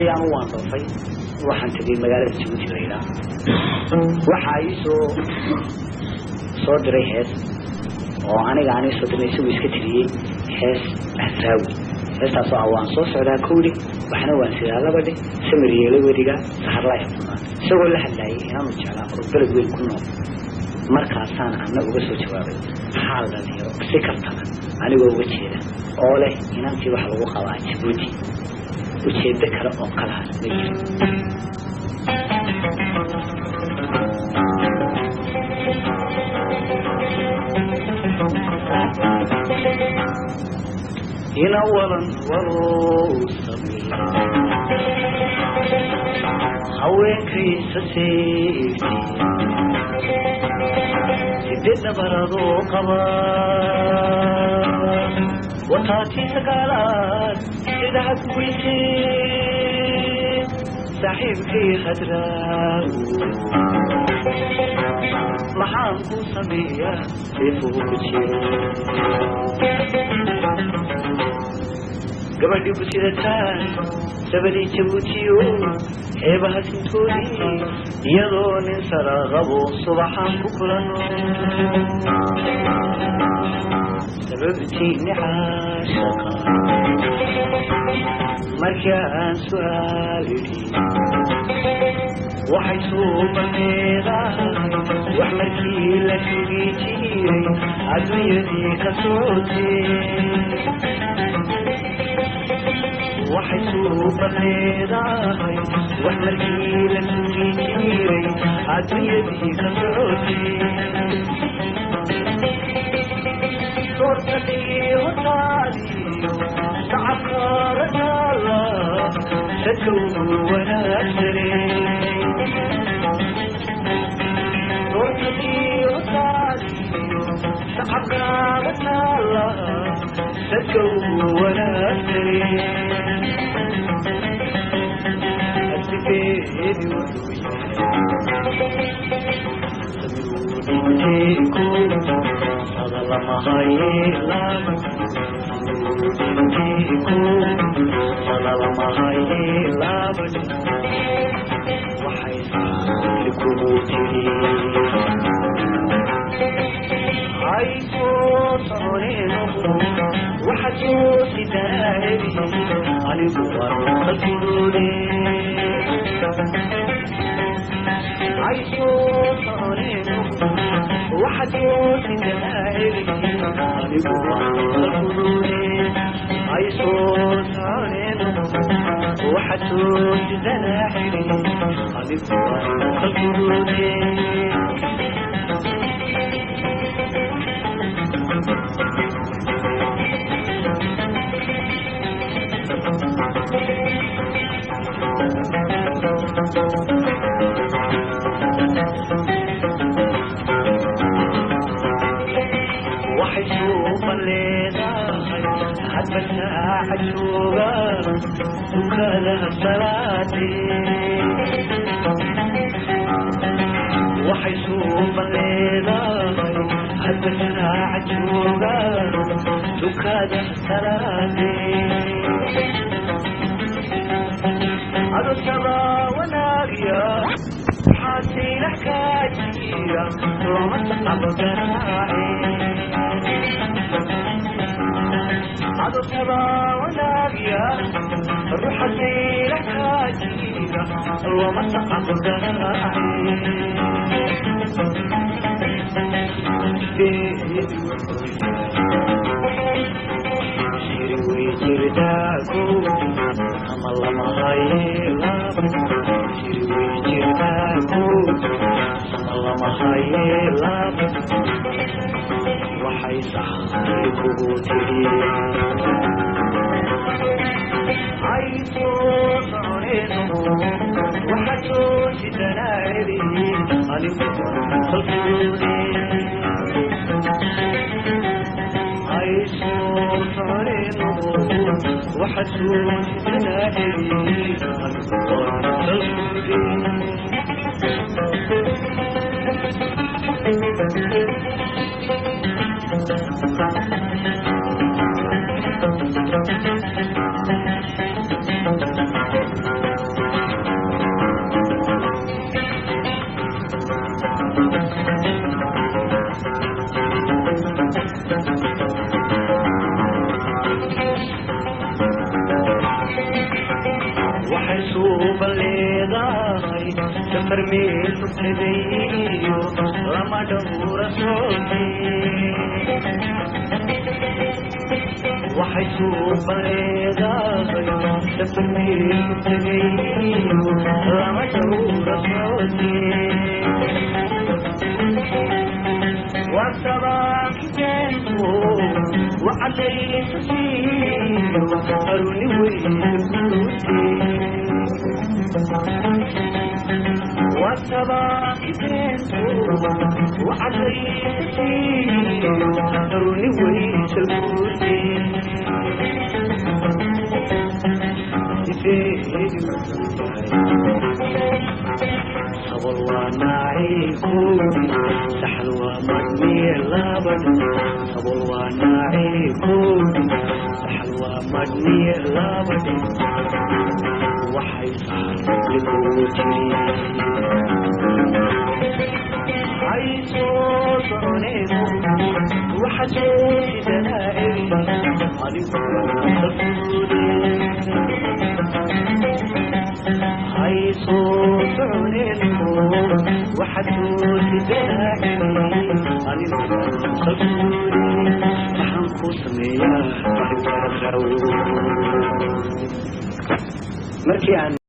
ayaan u waandoofay waxaan tagay magaalada Djibouti Leila waxa ay soo diray hees oo aniga soo diray si uu iska tiriyay hees asaawi heestaas oo aan soo socdaa koodi waxna waan sidaa labadii samariyay wadiga saharlay isagoo la hadlayay inaan u jeclaa oo balad weyn ku nool markaasaan anagu uga soo jawaabay xaaladda iyo si kartana anigoo uga jeeda oo leh inantii wax lagu qabaa Djibouti ujeedda kale oo kala ah ina walan warusabi haweenkiisa seegti siddeedna baradoo qaba wataati sagaalaad sidaha kuweyse saaxiibkii hadraagu maxaan ku sameeyaa seefuu ku jira gabadhii ku sidataan sabadii Djibouti heebaha sintoodii iyadoo nin sara qabo subaxaan ku kulano sababtii nicaashaqa markii aan su'aalidhi waxay soo balleedahay wax markii la sugi jiray adduunyadii ka socotay waxay soo balleedahay wax markii la sugi jiray adduunyadii ka socotay صورتي وطالي تعبر الله تكون وانا اشتري صورتي وطالي تعبر الله تكون وانا اشتري اسفيني ورويا لما هاي لما لما هاي لما وحيس لكوتي هاي صوتين وحجوس داري على بوار الكلودي هاي صوتين وحجوس داري على بوار الكلودي هاي صوتين وحجوس داري على بوار الكلودي وحشوف الليلة حتى الساعة شوقا وكالها صلاتي وحشوف الليلة حتى الساعة شوقا وكالها صلاتي هذا السما وناريا حاسين حكاية وما تقبل جراحي هذا السما وناريا حاسين حكاية وما تقبل جراحي شيري ويجرداكو أما الله ما هايلا شيري ويجرداكو أما الله ما هايلا وحيسعيكو تري عيسو صارينو وحسو شدناري أليكو خلقوني عيسو صارينو وحسوس بنادري وحسوب الليضاي تفرمي تبتديو لما دور صوتي وحسوب الليضاي تفرمي تبتديو لما دور صوتي والصباح جنبه وعليه تسير وقالوا والصباح جنبه وعليه تسير وقالوا ويش الكرسي والله معيكم سحلوة مدني لابد والله معيكم سحلوة مدني لابد وحي صار لكوتي هاي صوتوني وحجوتي دنائري هاي صوتوني وحدوث دائمي أنا مخلصوني محنقص مياه مركي